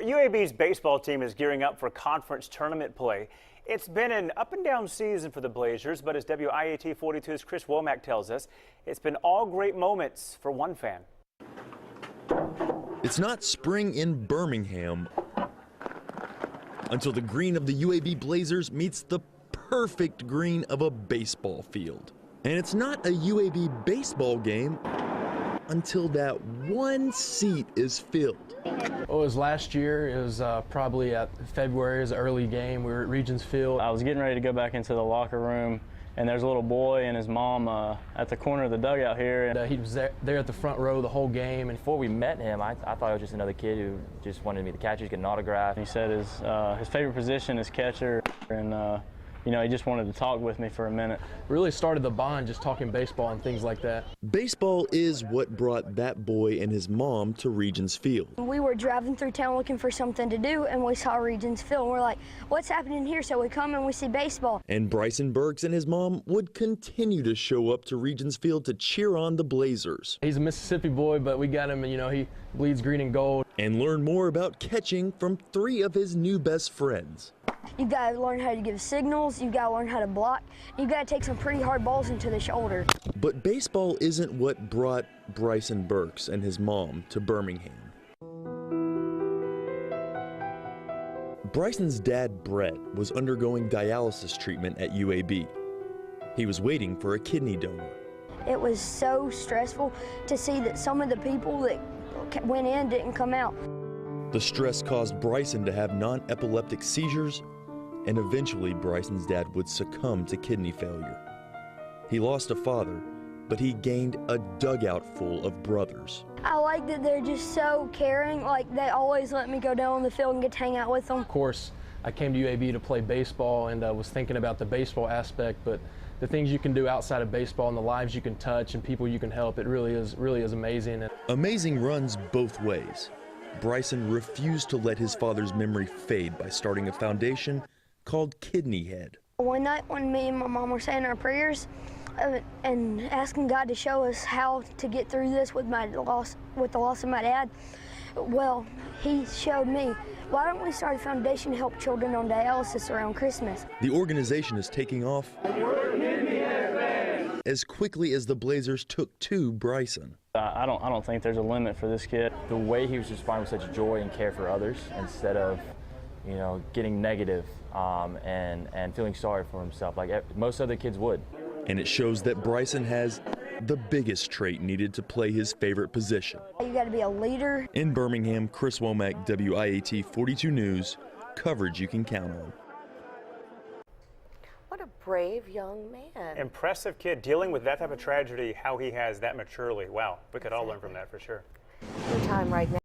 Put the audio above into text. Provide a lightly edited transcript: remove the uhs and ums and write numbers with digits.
UAB's baseball team is gearing up for conference tournament play. It's been an up and down season for the Blazers, but as WIAT 42's Chris Womack tells us, it's been all great moments for one fan. It's not spring in Birmingham until the green of the UAB Blazers meets the perfect green of a baseball field. And it's not a UAB baseball game until that one seat is filled. Well, it was last year. It was probably at February. It was an early game. We were at Regions Field. I was getting ready to go back into the locker room, and there's a little boy and his mom at the corner of the dugout here. And he was there at the front row the whole game. And before we met him, I thought it was just another kid who just wanted me to catch, get an autograph. He said his favorite position is catcher, and you know, he just wanted to talk with me for a minute. Really started the bond just talking baseball and things like that. Baseball is what brought that boy and his mom to Regions Field. We were driving through town looking for something to do, and we saw Regions Field, and we're like, what's happening here? So we come and we see baseball. And Bryson Burks and his mom would continue to show up to Regions Field to cheer on the Blazers. He's a Mississippi boy, but we got him, and you know, he bleeds green and gold. And learn more about catching from 3 of his new best friends. You gotta learn how to give signals, you gotta learn how to block, you gotta take some pretty hard balls into the shoulder. But baseball isn't what brought Bryson Burks and his mom to Birmingham. Bryson's dad, Brett, was undergoing dialysis treatment at UAB. He was waiting for a kidney donor. It was so stressful to see that some of the people that went in didn't come out. The stress caused Bryson to have non-epileptic seizures, and eventually Bryson's dad would succumb to kidney failure. He lost a father, but he gained a dugout full of brothers. I like that they're just so caring, like they always let me go down on the field and get to hang out with them. Of course, I came to UAB to play baseball and was thinking about the baseball aspect, but the things you can do outside of baseball and the lives you can touch and people you can help, it really is amazing. Amazing runs both ways. Bryson refused to let his father's memory fade by starting a foundation called Kidney Head. One night when me and my mom were saying our prayers and asking God to show us how to get through this with the loss of my dad, well, he showed me, why don't we start a foundation to help children on dialysis around Christmas? The organization is taking off as quickly as the Blazers took to Bryson. I don't think there's a limit for this kid. The way he was responding with such joy and care for others instead of, you know, getting negative and feeling sorry for himself like most other kids would. And it shows that Bryson has the biggest trait needed to play his favorite position. You got to be a leader. In Birmingham, Chris Womack, WIAT 42 News, coverage you can count on. What a brave young man. Impressive kid dealing with that type of tragedy, how he has that maturely. Wow, we could all learn from that for sure. Your time right now.